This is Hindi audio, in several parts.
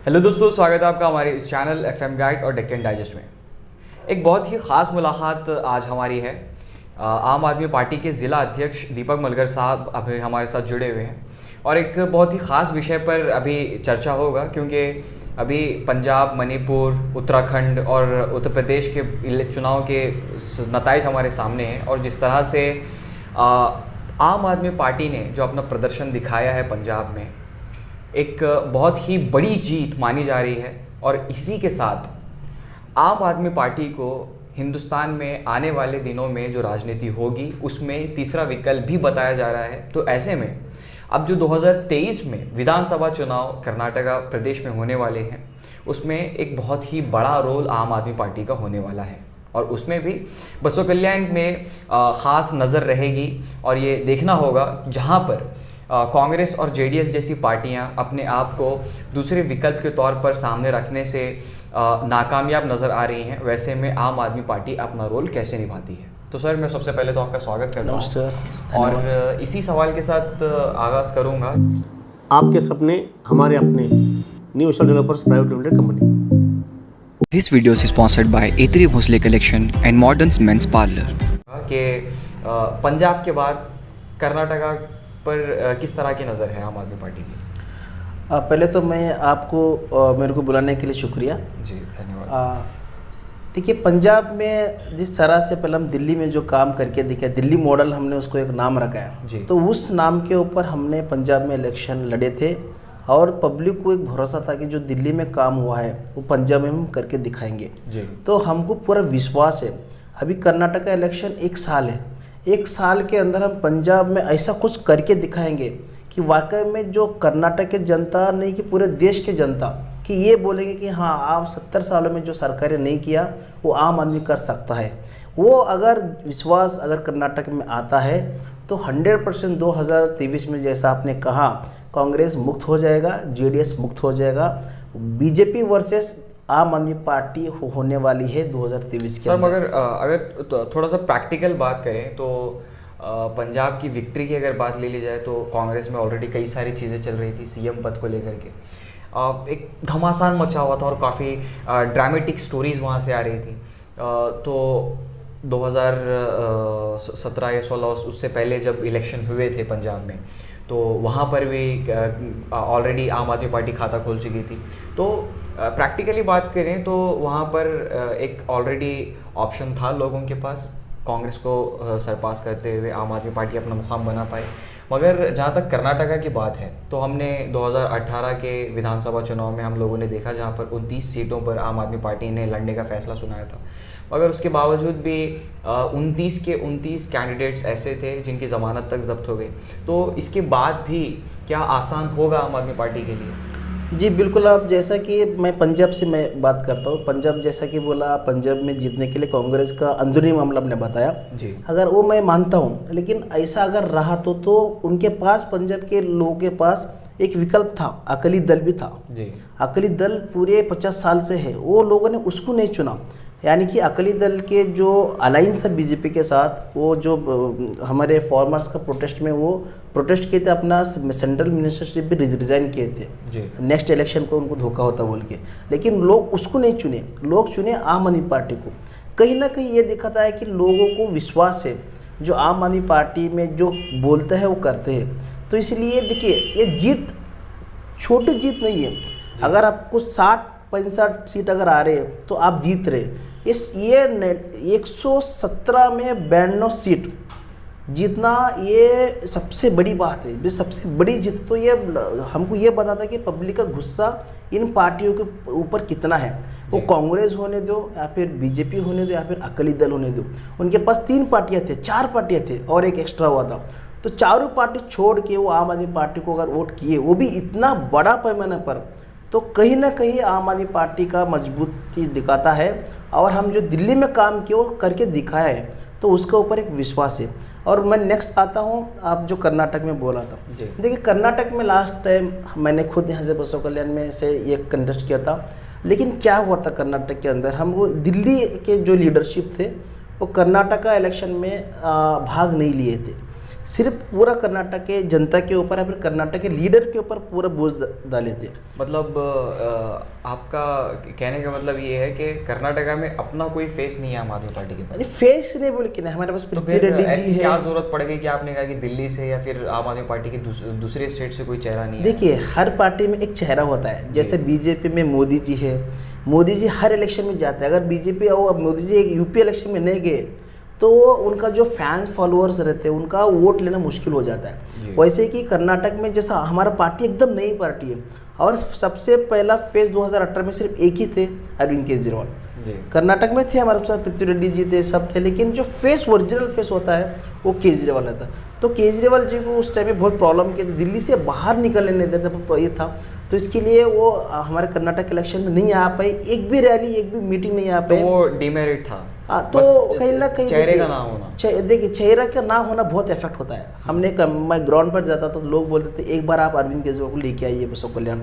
हेलो दोस्तों, स्वागत है आपका हमारे इस चैनल एफएम गाइड और डेक्कन डाइजेस्ट में। एक बहुत ही ख़ास मुलाकात आज हमारी है। आम आदमी पार्टी के ज़िला अध्यक्ष दीपक मलगर साहब अभी हमारे साथ जुड़े हुए हैं और एक बहुत ही ख़ास विषय पर अभी चर्चा होगा, क्योंकि अभी पंजाब, मणिपुर, उत्तराखंड और उत्तर प्रदेश के चुनाव के नतीजे हमारे सामने हैं। और जिस तरह से आम आदमी पार्टी ने जो अपना प्रदर्शन दिखाया है पंजाब में, एक बहुत ही बड़ी जीत मानी जा रही है। और इसी के साथ आम आदमी पार्टी को हिंदुस्तान में आने वाले दिनों में जो राजनीति होगी उसमें तीसरा विकल्प भी बताया जा रहा है। तो ऐसे में अब जो 2023 में विधानसभा चुनाव कर्नाटका प्रदेश में होने वाले हैं, उसमें एक बहुत ही बड़ा रोल आम आदमी पार्टी का होने वाला है और उसमें भी बसव कल्याण में ख़ास नज़र रहेगी। और ये देखना होगा जहाँ पर कांग्रेस और जेडीएस जैसी पार्टियां अपने आप को दूसरे विकल्प के तौर पर सामने रखने से नाकामयाब नज़र आ रही हैं, वैसे में आम आदमी पार्टी अपना रोल कैसे निभाती है। तो सर, मैं सबसे पहले तो आपका स्वागत करता हूँ और इसी सवाल के साथ आगाज़ करूँगा। आपके सपने हमारे अपने, new social developers private limited company. This video is sponsored by A3 Bhosle Collection and Modern Men's Parlor. कि पंजाब के बाद कर्नाटका पर किस तरह की नज़र है आम आदमी पार्टी की? पहले तो मैं आपको मेरे को बुलाने के लिए शुक्रिया जी, धन्यवाद। देखिए, पंजाब में जिस तरह से पहले हम दिल्ली में जो काम करके दिखे, दिल्ली मॉडल हमने उसको एक नाम रखा है, तो उस नाम के ऊपर हमने पंजाब में इलेक्शन लड़े थे और पब्लिक को एक भरोसा था कि जो दिल्ली में काम हुआ है वो पंजाब में हम करके दिखाएंगे जी। तो हमको पूरा विश्वास है। अभी कर्नाटका इलेक्शन 1 साल है, 1 साल के अंदर हम पंजाब में ऐसा कुछ करके दिखाएंगे कि वाकई में जो कर्नाटक के जनता नहीं कि पूरे देश के जनता कि ये बोलेंगे कि हाँ, आप 70 सालों में जो सरकारें नहीं किया वो आम आदमी कर सकता है। वो अगर विश्वास अगर कर्नाटक में आता है तो 100% 2023 में जैसा आपने कहा कांग्रेस मुक्त हो जाएगा, जेडीएस मुक्त हो जाएगा, बीजेपी वर्सेस आम आदमी पार्टी होने वाली है 2023 के। सर, मगर अगर थोड़ा सा प्रैक्टिकल बात करें तो पंजाब की विक्ट्री की अगर बात ले ली जाए तो कांग्रेस में ऑलरेडी कई सारी चीज़ें चल रही थी सीएम पद को लेकर के। एक घमासान मचा हुआ था और काफ़ी ड्रामेटिक स्टोरीज़ वहाँ से आ रही थी। तो 2017 या 16 उससे पहले जब इलेक्शन हुए थे पंजाब में, तो वहाँ पर भी ऑलरेडी आम आदमी पार्टी खाता खोल चुकी थी। तो प्रैक्टिकली बात करें तो वहाँ पर एक ऑलरेडी ऑप्शन था लोगों के पास, कांग्रेस को सरपास करते हुए आम आदमी पार्टी अपना मुकाम बना पाए। मगर जहाँ तक कर्नाटका की बात है तो हमने 2018 के विधानसभा चुनाव में हम लोगों ने देखा जहाँ पर 29 सीटों पर आम आदमी पार्टी ने लड़ने का फैसला सुनाया था। मगर उसके बावजूद भी 29 के 29 कैंडिडेट्स ऐसे थे जिनकी ज़मानत तक जब्त हो गई। तो इसके बाद भी क्या आसान होगा आम आदमी पार्टी के लिए? जी बिल्कुल। आप जैसा कि मैं पंजाब से मैं बात करता हूँ, पंजाब जैसा कि बोला, पंजाब में जीतने के लिए कांग्रेस का अंदरूनी मामला आपने बताया जी। अगर वो मैं मानता हूँ, लेकिन ऐसा अगर रहा तो उनके पास, पंजाब के लोगों के पास एक विकल्प था, अकाली दल भी था जी। अकाली दल पूरे 50 साल से है, वो लोगों ने उसको नहीं चुना। यानी कि अकाली दल के जो अलायंस था बीजेपी के साथ, वो जो हमारे फार्मर्स का प्रोटेस्ट में वो प्रोटेस्ट किए थे, अपना सेंट्रल मिनिस्टरशिप भी रिजाइन किए थे नेक्स्ट इलेक्शन को उनको धोखा होता बोल के, लेकिन लोग उसको नहीं चुने, लोग चुने आम आदमी पार्टी को। कहीं ना कहीं ये दिखाता है कि लोगों को विश्वास है, जो आम आदमी पार्टी में जो बोलते हैं वो करते हैं। तो इसलिए देखिए, ये जीत छोटी जीत नहीं है। अगर आपको 60-65 सीट अगर आ रहे हैं तो आप जीत रहे। ये 117 में 92 सीट जीतना ये सबसे बड़ी बात है, सबसे बड़ी जीत। तो ये हमको ये बताता है कि पब्लिक का गुस्सा इन पार्टियों के ऊपर कितना है। वो कांग्रेस होने दो या फिर बीजेपी होने दो या फिर अकाली दल होने दो, उनके पास 3 पार्टियां थे, 4 पार्टियां थे और एक एक्स्ट्रा हुआ था। तो चारों पार्टी छोड़ के वो आम आदमी पार्टी को अगर वोट किए, वो भी इतना बड़ा पैमाने पर, तो कहीं ना कहीं आम आदमी पार्टी का मजबूती दिखाता है। और हम जो दिल्ली में काम किया वो करके दिखाया है, तो उसके ऊपर एक विश्वास है। और मैं नेक्स्ट आता हूँ, आप जो कर्नाटक में बोला था, देखिए कर्नाटक में लास्ट टाइम मैंने खुद यहाँ से बसव कल्याण में से एक कंटेस्ट किया था, लेकिन क्या हुआ था कर्नाटक के अंदर, हम दिल्ली के जो लीडरशिप थे वो कर्नाटका इलेक्शन में भाग नहीं लिए थे। सिर्फ पूरा कर्नाटक के जनता के ऊपर या फिर कर्नाटक के लीडर के ऊपर पूरा बोझ डाले थे। मतलब आपका कहने का मतलब ये है कि कर्नाटका में अपना कोई फेस नहीं है आम आदमी पार्टी के पास? फेस नहीं बोले कि नहीं, हमारे पास तो प्रीति रेड्डी जी है। क्या जरूरत पड़ गई कि आपने कहा कि दिल्ली से या फिर आम आदमी पार्टी के दूसरे स्टेट से कोई चेहरा नहीं है? देखिए, हर पार्टी में एक चेहरा होता है। जैसे बीजेपी में मोदी जी है, मोदी जी हर इलेक्शन में जाते हैं। अगर बीजेपी और मोदी जी एक यूपी इलेक्शन में नहीं गए तो उनका जो फैंस फॉलोअर्स रहते हैं उनका वोट लेना मुश्किल हो जाता है। वैसे कि कर्नाटक में जैसा हमारा पार्टी एकदम नई पार्टी है और सबसे पहला फेज 2018 में सिर्फ एक ही थे, अरविंद केजरीवाल। कर्नाटक में थे, हमारे साथ प्रीति रेड्डी जी थे, सब थे, लेकिन जो फेस ओरिजिनल फेस होता है वो केजरीवाल रहता। तो केजरीवाल जी को उस टाइम में बहुत प्रॉब्लम की थी, दिल्ली से बाहर निकलने नहीं देता ये था। तो इसके लिए वो हमारे कर्नाटक इलेक्शन में नहीं आ पाई, एक भी रैली एक भी मीटिंग नहीं आ पाई। तो वो डिमेरिट था। तो कहीं ना कहीं चेहरे का ना होना, देखिए चेहरा का ना होना बहुत इफेक्ट होता है। मैं ग्राउंड पर जाता तो लोग बोलते थे एक बार आप अरविंद केजरीवाल को लेके आइए बसव कल्याण,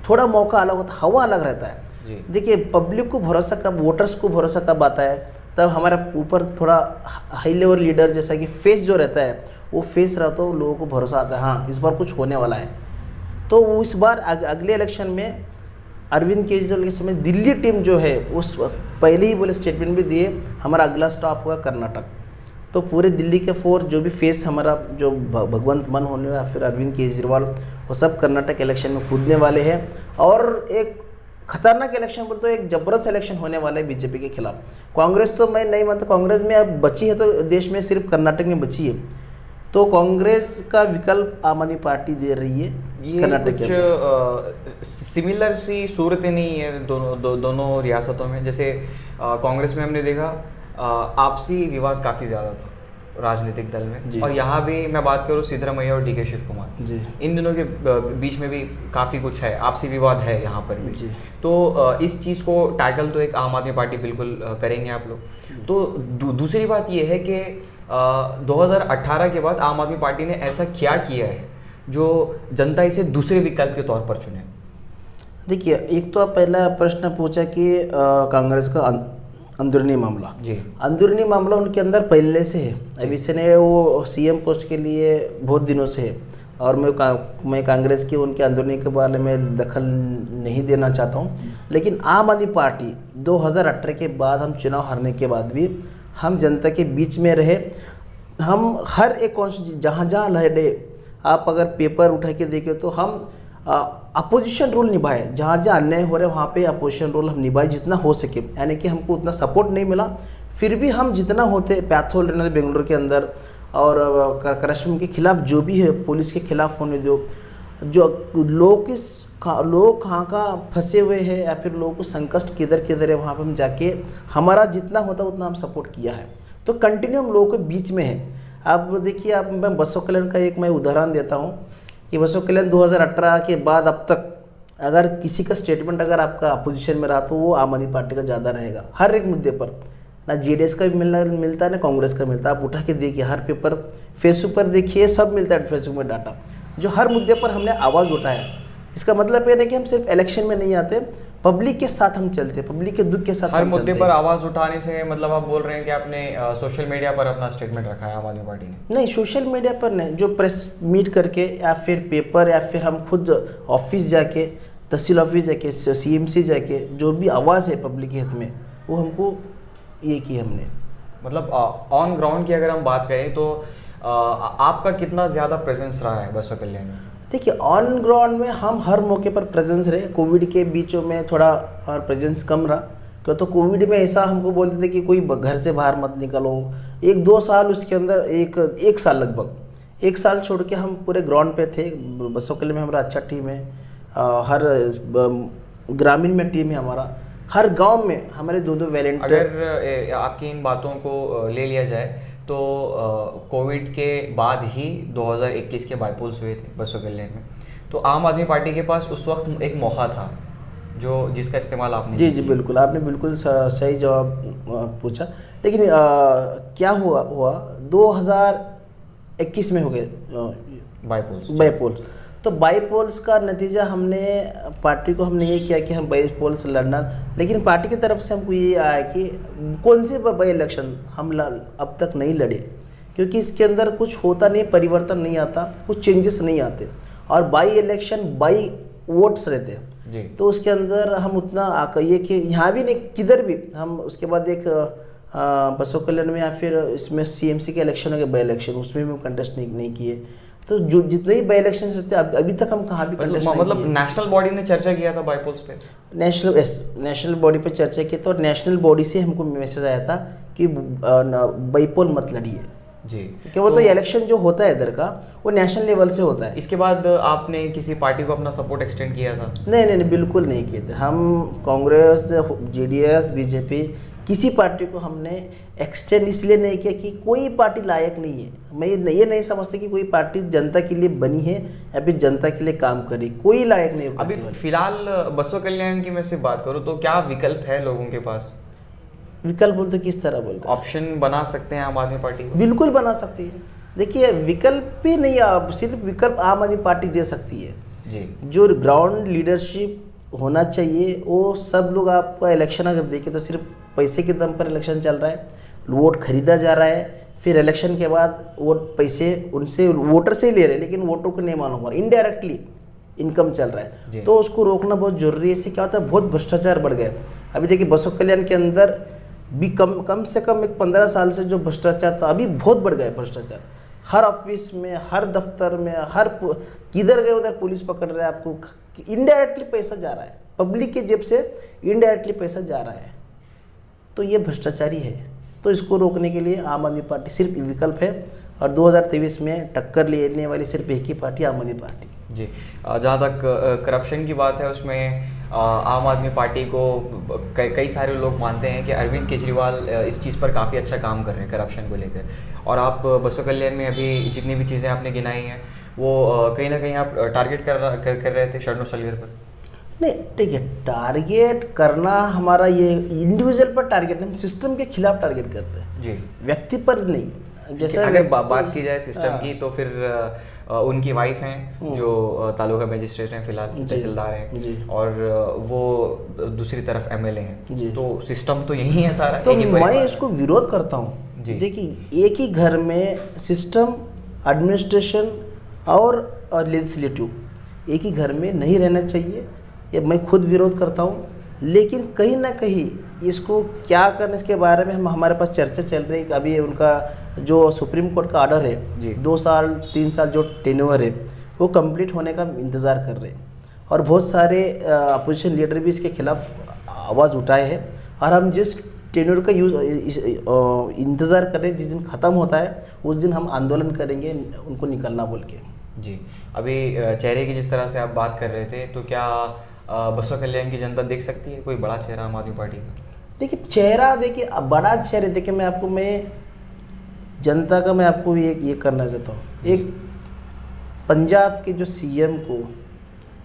थोड़ा मौका अलग होता, हवा अलग रहता है। देखिए पब्लिक को भरोसा कब, वोटर्स को भरोसा कब आता है, तब हमारे ऊपर थोड़ा हाई लेवल लीडर जैसा कि फेस जो रहता है वो फेस रहा तो लोगों को भरोसा आता है हाँ इस बार कुछ होने वाला है। तो इस बार अगले इलेक्शन में अरविंद केजरीवाल के समय दिल्ली टीम जो है उस पहले ही बोले स्टेटमेंट भी दिए हमारा अगला स्टॉप होगा कर्नाटक। तो पूरे दिल्ली के फोर्स जो भी फेस हमारा जो भगवंत मान होने या फिर अरविंद केजरीवाल वो सब कर्नाटक इलेक्शन में कूदने वाले हैं और एक खतरनाक इलेक्शन बोलते तो एक जबरदस्त इलेक्शन होने वाला है बीजेपी के खिलाफ। कांग्रेस तो मैं नहीं मानता, कांग्रेस में अब बची है तो देश में सिर्फ कर्नाटक में बची है, तो कांग्रेस का विकल्प आम आदमी पार्टी दे रही है। ये कर्नाटक कुछ सिमिलर सी सूरतें नहीं है दोनों रियासतों में। जैसे कांग्रेस में हमने देखा आपसी विवाद काफ़ी ज़्यादा था राजनीतिक दल में, और यहाँ भी मैं बात करूँ सिद्धरामैया और डीके शिव कुमार जी, इन दोनों के बीच में भी काफ़ी कुछ है, आपसी विवाद है यहाँ पर भी जी। तो इस चीज़ को टैकल तो एक आम आदमी पार्टी बिल्कुल करेंगे आप लोग। तो दूसरी बात ये है कि 2018 के बाद आम आदमी पार्टी ने ऐसा क्या किया है जो जनता इसे दूसरे विकल्प के तौर पर चुने? देखिए, एक तो आप पहला प्रश्न पूछा कि कांग्रेस का अंदरूनी मामला जी, अंदरूनी मामला उनके अंदर पहले से है। अभी से ने वो सीएम पोस्ट के लिए बहुत दिनों से है और मैं कांग्रेस की उनके अंदरूनी के बारे में दखल नहीं देना चाहता हूँ। लेकिन आम आदमी पार्टी 2018 के बाद हम चुनाव हारने के बाद भी हम जनता के बीच में रहे। हम हर एक जहाँ जहाँ लड़े, आप अगर पेपर उठा के देखें तो हम अपोजिशन रोल निभाए, जहाँ जहाँ अन्याय हो रहे वहाँ पे अपोजिशन रोल हम निभाए जितना हो सके। यानी कि हमको उतना सपोर्ट नहीं मिला, फिर भी हम जितना होते पैथोल रहना बेंगलुरु के अंदर और करप्शन के खिलाफ जो भी है पुलिस के खिलाफ होने दो, जो लोग कहाँ कहाँ फंसे हुए हैं या फिर लोगों को संकष्ट किधर किधर है वहाँ पर हम जाके हमारा जितना होता उतना हम सपोर्ट किया है। तो कंटिन्यू हम लोगों के बीच में है। अब देखिए, अब मैं बसव कल्याण का एक मैं उदाहरण देता हूँ कि बसव कल्याण 2018 के बाद अब तक अगर किसी का स्टेटमेंट अगर आपका अपोजिशन में रहा तो वो आम आदमी पार्टी का ज़्यादा रहेगा हर एक मुद्दे पर। ना जेडीएस का भी मिलता है ना कांग्रेस का मिलता है। आप उठा के देखिए, हर पेपर फेसबुक पर देखिए, सब मिलता है फेसबुक में डाटा, जो हर मुद्दे पर हमने आवाज़ उठाया। इसका मतलब ये नहीं कि हम सिर्फ इलेक्शन में नहीं आते, पब्लिक के साथ हम चलते, पब्लिक के दुख के साथ हर मुद्दे पर आवाज़ उठाने से मतलब आप बोल रहे हैं कि आपने सोशल मीडिया पर अपना स्टेटमेंट रखा है आम आदमी पार्टी ने? नहीं, सोशल मीडिया पर नहीं, जो प्रेस मीट करके या फिर पेपर या फिर हम खुद ऑफिस जाके, तहसील ऑफिस जाके, सीएमसी जाके जो भी आवाज़ है पब्लिक के हित में वो हमको ये की हमने। मतलब ऑन ग्राउंड की अगर हम बात करें तो आपका कितना ज़्यादा प्रेजेंस रहा है बसव कल्याण में? देखिए, ऑन ग्राउंड में हम हर मौके पर प्रेजेंस रहे। कोविड के बीचों में थोड़ा और प्रेजेंस कम रहा, क्यों तो कोविड में ऐसा हमको बोलते थे कि कोई घर से बाहर मत निकलो। 1-2 साल उसके अंदर एक साल लगभग 1 साल छोड़ के हम पूरे ग्राउंड पे थे। बसव कल्याण में हमारा अच्छा टीम है, हर ग्रामीण में टीम है हमारा, हर गांव में हमारे 2-2 वॉलंटियर। अगर आपकी इन बातों को ले लिया जाए तो कोविड के बाद ही 2021 के बाईपोल्स हुए थे बसव कल्याण में, तो आम आदमी पार्टी के पास उस वक्त एक मौका था जिसका इस्तेमाल आपने जी बिल्कुल, आपने बिल्कुल सही जवाब पूछा। लेकिन क्या हुआ 2021 में हो गए बाईपोल्स। तो बाईपोल्स का नतीजा हमने पार्टी को हमने ये किया कि हम बाईपोल्स लड़ना, लेकिन पार्टी की तरफ से हमको ये आया कि कौन से बाई इलेक्शन हम अब तक नहीं लड़े, क्योंकि इसके अंदर कुछ होता नहीं, परिवर्तन नहीं आता, कुछ चेंजेस नहीं आते, और बाई इलेक्शन बाई वोट्स रहते हैं जी। तो उसके अंदर हम उतना ये कि यहाँ भी नहीं किधर भी हम, उसके बाद एक बसो कल्याण में या फिर इसमें सीएमसी के इलेक्शन हो गए, बाई इलेक्शन, उसमें भी हम कंटेस्ट नहीं किए। तो जो जितने ही बाई इलेक्शन रहते हैं अभी तक हम कहाँ भी कंटेस्ट नहीं मतलब किए। नेशनल बॉडी ने चर्चा किया था बाईपोल्स पे, नेशनल बॉडी पे चर्चा की तो नेशनल बॉडी से हमको मैसेज आया था कि बाईपोल मत लड़िए जी। कि वो तो इलेक्शन जो होता है इधर का वो नेशनल लेवल से होता है। इसके बाद आपने किसी पार्टी को अपना सपोर्ट एक्सटेंड किया था? नहीं, बिल्कुल नहीं किए थे। हम कांग्रेस, जेडीएस, बीजेपी, किसी पार्टी को हमने एक्सटेंड इसलिए नहीं किया कि कोई पार्टी लायक नहीं है। मैं ये नहीं समझता कि कोई पार्टी जनता के लिए बनी है या फिर जनता के लिए काम करे, कोई लायक नहीं है। अभी फिलहाल बसो कल्याण की मैं सिर्फ बात करूँ तो क्या विकल्प है लोगों के पास? विकल्प बोलते किस तरह बोलते? ऑप्शन बना सकते हैं आम आदमी पार्टी को? बिल्कुल बना सकती है। देखिए विकल्प ही नहीं, आप सिर्फ विकल्प आम आदमी पार्टी दे सकती है जी। जो ग्राउंड लीडरशिप होना चाहिए वो सब लोग, आपका इलेक्शन अगर देखें तो सिर्फ पैसे के दम पर इलेक्शन चल रहा है, वोट खरीदा जा रहा है, फिर इलेक्शन के बाद वोट पैसे उनसे वोटर से ही ले रहे हैं, लेकिन वोटर को नहीं मालूम, इनडायरेक्टली इनकम चल रहा है। तो उसको रोकना बहुत जरूरी है। इससे क्या होता है, बहुत भ्रष्टाचार बढ़ गया। अभी देखिए बसो कल्याण के अंदर भी कम से कम एक 15 साल से जो भ्रष्टाचार था अभी बहुत बढ़ गया है भ्रष्टाचार। हर ऑफिस में, हर दफ्तर में, किधर गए उधर पुलिस पकड़ रहा है आपको। इनडायरेक्टली पैसा जा रहा है, पब्लिक के जेब से इनडायरेक्टली पैसा जा रहा है, तो ये भ्रष्टाचारी है। तो इसको रोकने के लिए आम आदमी पार्टी सिर्फ विकल्प है, और 2023 में टक्कर लेने वाली सिर्फ एक ही पार्टी, आम आदमी पार्टी जी। जहाँ तक करप्शन की बात है उसमें आम आदमी पार्टी को कई सारे लोग मानते हैं कि अरविंद केजरीवाल इस चीज़ पर काफ़ी अच्छा काम कर रहे हैं करप्शन को लेकर, और आप बसो कल्याण में अभी जितनी भी चीज़ें आपने गिनाई हैं वो कहीं ना कहीं आप टारगेट कर रहे थे शरणु सलगर पर। नहीं, ठीक है, टारगेट करना हमारा ये इंडिविजुअल पर टारगेट नहीं, सिस्टम के खिलाफ टारगेट करते हैं जी, व्यक्ति पर नहीं। जैसे अगर बात की जाए सिस्टम की तो फिर उनकी वाइफ हैं जो तालुका मजिस्ट्रेट हैं, फिलहाल तहसीलदार हैं, और वो दूसरी तरफ एमएलए हैं, तो सिस्टम तो यही है सारा। तो मैं इसको विरोध करता हूँ। देखिए एक ही घर में सिस्टम, एडमिनिस्ट्रेशन और लेजिस्लेटिव एक ही घर में नहीं रहना चाहिए, ये मैं खुद विरोध करता हूँ। लेकिन कहीं ना कहीं इसको क्या करने इसके बारे में हमारे पास चर्चा चल रही है। अभी उनका जो सुप्रीम कोर्ट का ऑर्डर है 2 साल 3 साल जो टेन्योर है वो कंप्लीट होने का इंतज़ार कर रहे हैं, और बहुत सारे अपोजिशन लीडर भी इसके खिलाफ आवाज़ उठाए हैं, और हम जिस टेन्योर का इंतज़ार कर रहे हैं, जिस दिन ख़त्म होता है उस दिन हम आंदोलन करेंगे उनको निकलना बोल के। जी, अभी चेहरे की जिस तरह से आप बात कर रहे थे, तो क्या बसो कल्याण की जनता देख सकती है कोई बड़ा चेहरा आम आदमी पार्टी का? देखिए चेहरा, देखिए बड़ा चेहरा, देखिए मैं जनता का मैं आपको ये करना चाहता हूँ। एक पंजाब के जो सीएम को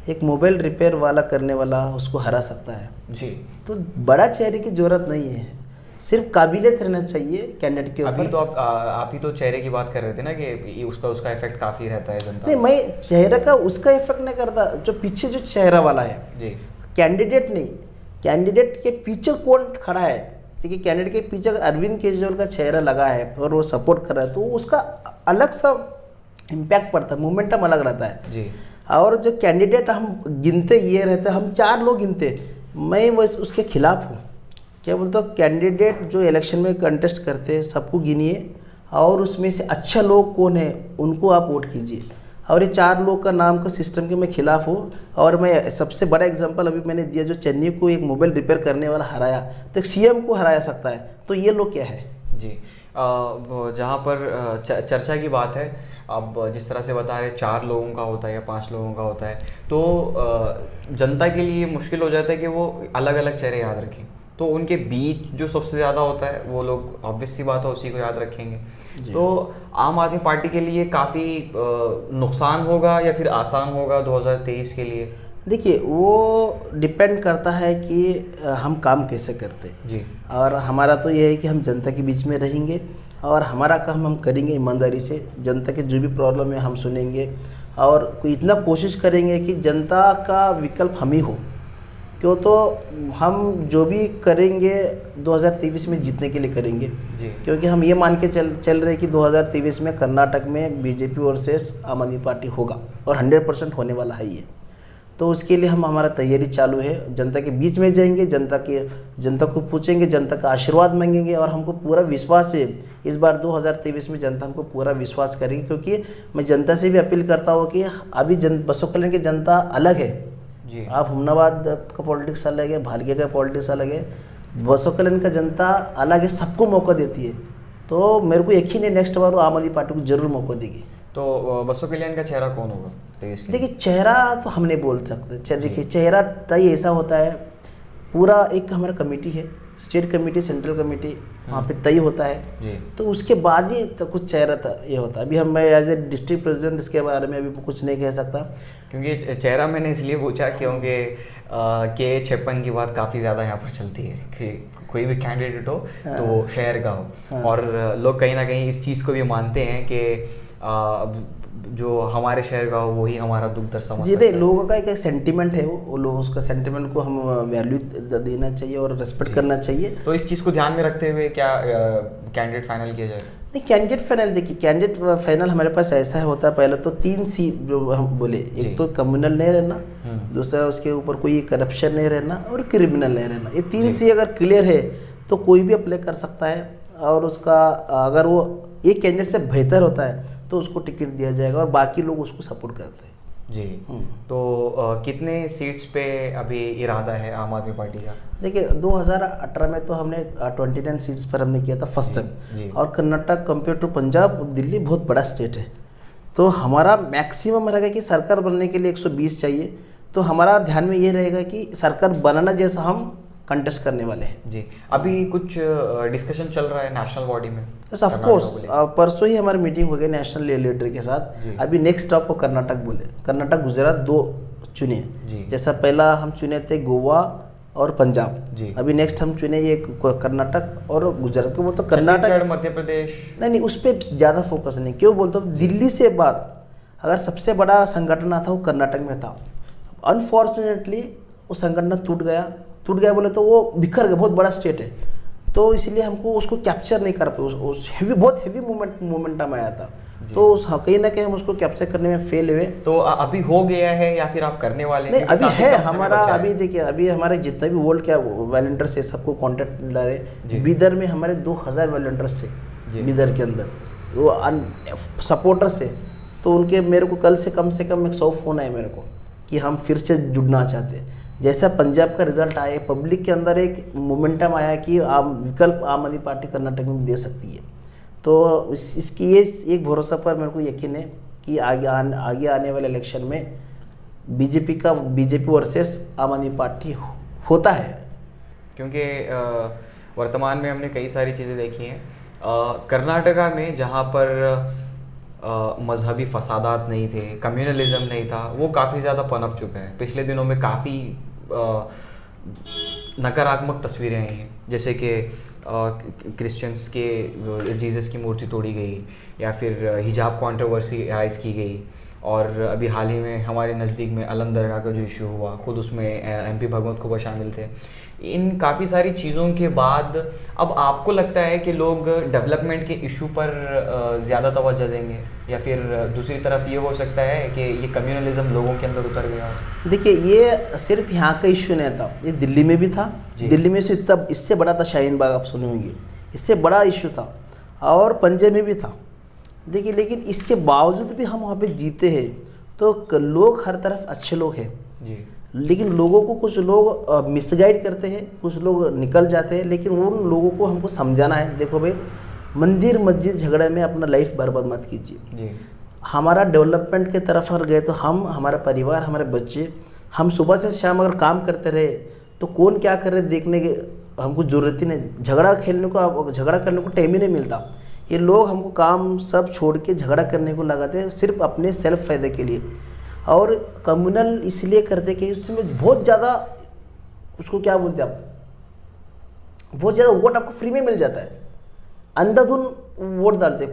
एक मोबाइल रिपेयर वाला करने वाला उसको हरा सकता है जी। तो बड़ा चेहरे की जरूरत नहीं है, सिर्फ काबिलियत रहना चाहिए कैंडिडेट के ऊपर। अभी तो आप ही तो चेहरे की बात कर रहे थे ना कि उसका इफेक्ट काफ़ी रहता है जनता। नहीं, मैं चेहरे का उसका इफेक्ट नहीं करता, जो पीछे जो चेहरा वाला है जी, कैंडिडेट नहीं, कैंडिडेट के पीछे कौन खड़ा है। देखिए कैंडिडेट के पीछे अगर अरविंद केजरीवाल का चेहरा लगा है और वो सपोर्ट कर रहा है तो उसका अलग सा इम्पैक्ट पड़ता है, मोमेंटम अलग रहता है जी। और जो कैंडिडेट हम गिनते ये रहते हैं, हम 4 लोग गिनते, मैं वैसे उसके खिलाफ हूँ। क्या बोलते हो, कैंडिडेट जो इलेक्शन में कंटेस्ट करते हैं सबको गिनिए और उसमें से अच्छा लोग कौन है उनको आप वोट कीजिए, और ये 4 लोग का नाम का सिस्टम के मैं खिलाफ हूँ। और मैं सबसे बड़ा एग्जांपल अभी मैंने दिया, जो चेन्नई को एक मोबाइल रिपेयर करने वाला हराया तो एक सीएम को हराया सकता है, तो ये लोग क्या है जी। जहाँ पर चर्चा की बात है, अब जिस तरह से बता रहे 4 लोगों का होता है या 5 लोगों का होता है, तो जनता के लिए मुश्किल हो जाता है कि वो अलग अलग चेहरे याद रखें, तो उनके बीच जो सबसे ज़्यादा होता है वो लोग ऑब्वियस सी बात है उसी को याद रखेंगे। तो आम आदमी पार्टी के लिए काफ़ी नुकसान होगा या फिर आसान होगा 2023 के लिए? देखिए वो डिपेंड करता है कि हम काम कैसे करते हैं जी। और हमारा तो ये है कि हम जनता के बीच में रहेंगे और हमारा काम हम करेंगे ईमानदारी से, जनता के जो भी प्रॉब्लम है हम सुनेंगे और इतना कोशिश करेंगे कि जनता का विकल्प हम ही हो। क्यों तो हम जो भी करेंगे 2023 में जीतने के लिए करेंगे जी। क्योंकि हम ये मान के चल रहे कि 2023 में कर्नाटक में बीजेपी वर्सेस आम आदमी पार्टी होगा और 100% होने वाला है ये। तो उसके लिए हमारा तैयारी चालू है, जनता के बीच में जाएंगे, जनता को पूछेंगे, जनता का आशीर्वाद मांगेंगे और हमको पूरा विश्वास है इस बार 2023 में जनता हमको पूरा विश्वास करेगी। क्योंकि मैं जनता से भी अपील करता हूँ कि अभी बसों कल्याण की जनता अलग है जी। आप हुमनाबाद का पॉलिटिक्स अलग है, भालके का पॉलिटिक्स अलग है, बसों कल्याण का जनता अलग है, सबको मौका देती है। तो मेरे को यकीन है नेक्स्ट बार वो आम आदमी पार्टी को जरूर मौका देगी। तो बसों कल्याण का चेहरा कौन होगा? देखिए चेहरा तो हम नहीं बोल सकते। देखिए चेहरा तय ऐसा होता है, पूरा एक हमारा कमेटी है, स्टेट कमेटी, सेंट्रल कमेटी, वहाँ पे तय होता है जी। तो उसके बाद ही तो कुछ चेहरा ये होता है। अभी मैं एज ए डिस्ट्रिक्ट प्रेसिडेंट इसके बारे में अभी कुछ नहीं कह सकता। क्योंकि चेहरा मैंने इसलिए पूछा क्योंकि K56 की बात काफ़ी ज़्यादा यहाँ पर चलती है कि कोई भी कैंडिडेट हो तो वो शहर का हो, और लोग कहीं ना कहीं इस चीज़ को भी मानते हैं कि जो हमारे शहर का हो वही हमारा दुख दर्द समझ जी नहीं, लोगों का एक सेंटीमेंट है, वो लोग उसका सेंटीमेंट को हम वैल्यू देना चाहिए और रेस्पेक्ट करना चाहिए। तो इस चीज़ को ध्यान में रखते हुए क्या कैंडिडेट फाइनल किया जाएगा? नहीं, कैंडिडेट फाइनल देखिए, कैंडिडेट फाइनल हमारे पास ऐसा होता है, पहले तो 3 सी जो हम बोले, एक तो कम्युनल नहीं रहना, दूसरा उसके ऊपर कोई करप्शन नहीं रहना और क्रिमिनल नहीं रहना। ये 3 सी अगर क्लियर है तो कोई भी अप्लाई कर सकता है और उसका अगर वो एक कैंडिडेट से बेहतर होता है तो उसको टिकट दिया जाएगा और बाकी लोग उसको सपोर्ट करते हैं जी। तो कितने सीट्स पे अभी इरादा है आम आदमी पार्टी का? देखिए 2018 में तो हमने 29 सीट्स पर हमने किया था फर्स्ट टाइम, और कर्नाटक कंपेयर टू पंजाब, दिल्ली बहुत बड़ा स्टेट है, तो हमारा मैक्सिमम रहेगा कि सरकार बनने के लिए 120 चाहिए। तो हमारा ध्यान में ये रहेगा कि सरकार बनाना जैसा हम कंटेस्ट करने वाले हैं जी। अभी कुछ डिस्कशन चल रहा है नेशनल बॉडी में? ऑफ कोर्स परसों ही हमारी मीटिंग हो गई नेशनल लीडर के साथ। अभी नेक्स्ट स्टॉप को कर्नाटक बोले, कर्नाटक गुजरात 2 चुने, जैसा पहला हम चुने थे गोवा और पंजाब, अभी नेक्स्ट हम चुने ये कर्नाटक और गुजरात को। वो तो कर्नाटक, मध्य प्रदेश नहीं उस पर ज़्यादा फोकस नहीं। क्यों बोलते हो, दिल्ली से बाद अगर सबसे बड़ा संगठन था वो कर्नाटक में था। अनफॉर्चुनेटली वो संगठन टूट गया बोले तो वो बिखर गया, बहुत बड़ा स्टेट है, तो इसलिए हमको उसको कैप्चर नहीं कर पाए। बहुत हेवी मोमेंटम आया था, तो कहीं ना कहीं हम उसको कैप्चर करने में फेल हुए। तो अभी हो गया है या फिर आप करने वाले? नहीं, अभी है हमारा। अभी देखिए, अभी हमारे जितने भी वर्ल्ड क्या वॉलंटियर्स है सबको कॉन्टेक्ट मिला रहे। बीदर में हमारे 2000 वॉलंटियर्स है, बीदर के अंदर वो सपोर्टर्स है, तो उनके मेरे को कल से कम 100 फ़ोन आए मेरे को कि हम फिर से जुड़ना चाहते हैं। जैसा पंजाब का रिजल्ट आया, पब्लिक के अंदर एक मोमेंटम आया कि विकल्प आम आदमी पार्टी कर्नाटक में दे सकती है, तो इसकी ये एक भरोसा पर मेरे को यकीन है कि आगे आने वाले इलेक्शन में बीजेपी वर्सेस आम आदमी पार्टी होता है। क्योंकि वर्तमान में हमने कई सारी चीज़ें देखी हैं कर्नाटका में, जहाँ पर मजहबी फसादात नहीं थे, कम्युनलिज्म नहीं था, वो काफ़ी ज़्यादा पनप चुका है। पिछले दिनों में काफ़ी नकारात्मक तस्वीरें आई हैं, जैसे कि क्रिश्चियंस के जीसस की मूर्ति तोड़ी गई या फिर हिजाब कंट्रोवर्सी राइज की गई, और अभी हाल ही में हमारे नज़दीक में अलम दरगाह का जो इशू हुआ, खुद उसमें MP भगवंत खुबा शामिल थे। इन काफ़ी सारी चीज़ों के बाद अब आपको लगता है कि लोग डेवलपमेंट के इशू पर ज़्यादा तवज्जो देंगे, या फिर दूसरी तरफ ये हो सकता है कि ये कम्युनलिज्म लोगों के अंदर उतर गया? देखिए, ये सिर्फ यहाँ का इशू नहीं था, ये दिल्ली में भी था। दिल्ली में से इससे बड़ा था शाहीन बाग, आप सुने होंगे, इससे बड़ा इशू था, और पंजाब में भी था। देखिए, लेकिन इसके बावजूद भी हम वहाँ पे जीते हैं, तो लोग हर तरफ अच्छे लोग हैं जी, लेकिन लोगों को कुछ लोग मिसगाइड करते हैं, कुछ लोग निकल जाते हैं, लेकिन उन लोगों को हमको समझाना है। देखो भाई, मंदिर मस्जिद झगड़े में अपना लाइफ बर्बाद मत कीजिए जी। हमारा डेवलपमेंट के तरफ अगर गए तो हम, हमारा परिवार, हमारे बच्चे, हम सुबह से शाम अगर काम करते रहे तो कौन क्या कर रहे देखने के हमको ज़रूरत ही नहीं। झगड़ा करने को टाइम ही नहीं मिलता। ये लोग हमको काम सब छोड़ के झगड़ा करने को लगाते हैं, सिर्फ अपने सेल्फ फायदे के लिए। और कम्युनल इसलिए करते कि उसमें बहुत ज़्यादा, उसको क्या बोलते हैं आप, बहुत ज़्यादा वोट आपको फ्री में मिल जाता है। अंधाधुन वोट डालते,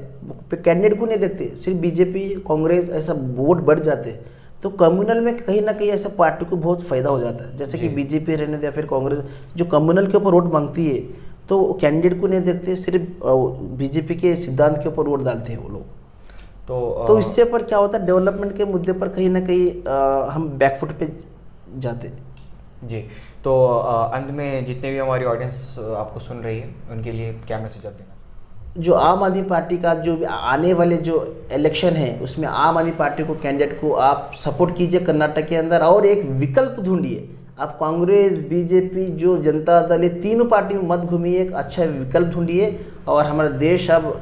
कैंडिडेट को नहीं देखते, सिर्फ बीजेपी कांग्रेस ऐसा वोट बढ़ जाते। तो कम्युनल में कहीं ना कहीं ऐसा पार्टी को बहुत फायदा हो जाता है, जैसे कि बीजेपी रहने दो या फिर कांग्रेस, जो कम्युनल के ऊपर वोट मांगती है तो कैंडिडेट को नहीं देखते, सिर्फ बीजेपी के सिद्धांत के ऊपर वोट डालते हैं वो लोग। तो इससे पर क्या होता है, डेवलपमेंट के मुद्दे पर कहीं ना कहीं हम बैकफुट पे जाते हैं। जी, तो अंत में जितने भी हमारी ऑडियंस आपको सुन रही है उनके लिए क्या मैसेज आप देना? जो आम आदमी पार्टी का जो आने वाले जो इलेक्शन है उसमें आम आदमी पार्टी को कैंडिडेट को आप सपोर्ट कीजिए कर्नाटक के अंदर, और एक विकल्प ढूंढिए। आप कांग्रेस, बीजेपी, जो जनता दल, ये तीनों पार्टी में मत घूमिए, एक अच्छा विकल्प ढूंढिए। और हमारा देश अब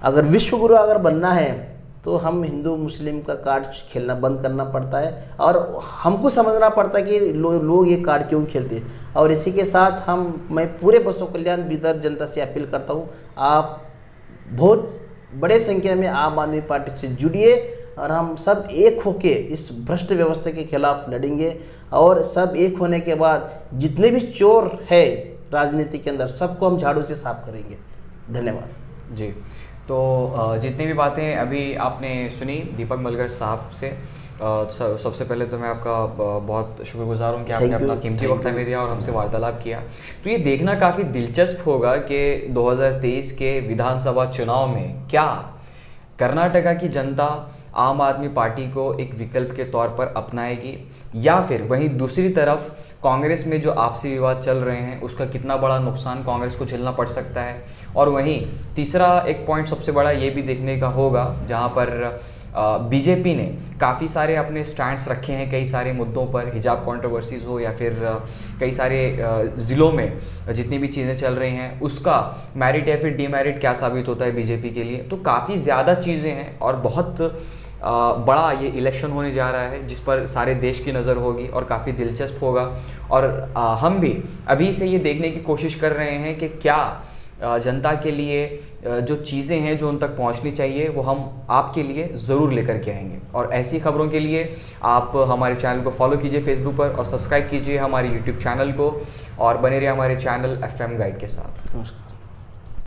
अगर विश्व गुरु अगर बनना है तो हम हिंदू मुस्लिम का कार्ड खेलना बंद करना पड़ता है, और हमको समझना पड़ता है कि लोग ये कार्ड क्यों खेलते हैं। और इसी के साथ मैं पूरे बसव कल्याण बिदर जनता से अपील करता हूँ, आप बहुत बड़े संख्या में आम आदमी पार्टी से जुड़िए और हम सब एक होके इस भ्रष्ट व्यवस्था के खिलाफ लड़ेंगे। और सब एक होने के बाद जितने भी चोर है राजनीति के अंदर सबको हम झाड़ू से साफ करेंगे। धन्यवाद जी। तो जितनी भी बातें अभी आपने सुनी दीपक मलगर साहब से, सबसे पहले तो मैं आपका बहुत शुक्रगुजार हूँ कि आपने अपना कीमती वक्त हमें दिया और हमसे वार्तालाप किया। तो ये देखना काफ़ी दिलचस्प होगा कि 2023 के विधानसभा चुनाव में क्या कर्नाटका की जनता आम आदमी पार्टी को एक विकल्प के तौर पर अपनाएगी, या फिर वहीं दूसरी तरफ कांग्रेस में जो आपसी विवाद चल रहे हैं उसका कितना बड़ा नुकसान कांग्रेस को झेलना पड़ सकता है। और वहीं तीसरा एक पॉइंट सबसे बड़ा ये भी देखने का होगा जहां पर बीजेपी ने काफ़ी सारे अपने स्टैंड्स रखे हैं कई सारे मुद्दों पर, हिजाब कंट्रोवर्सीज हो या फिर कई सारे ज़िलों में जितनी भी चीज़ें चल रही हैं उसका मेरिट या फिर डीमेरिट क्या साबित होता है बीजेपी के लिए। तो काफ़ी ज़्यादा चीज़ें हैं और बहुत बड़ा ये इलेक्शन होने जा रहा है जिस पर सारे देश की नज़र होगी और काफ़ी दिलचस्प होगा। और हम भी अभी से ये देखने की कोशिश कर रहे हैं कि क्या जनता के लिए जो चीज़ें हैं जो उन तक पहुंचनी चाहिए वो हम आपके लिए ज़रूर लेकर के आएंगे। और ऐसी खबरों के लिए आप हमारे चैनल को फॉलो कीजिए फेसबुक पर और सब्सक्राइब कीजिए हमारे यूट्यूब चैनल को और बने रहिए हमारे चैनल FM गाइड के साथ। नमस्कार।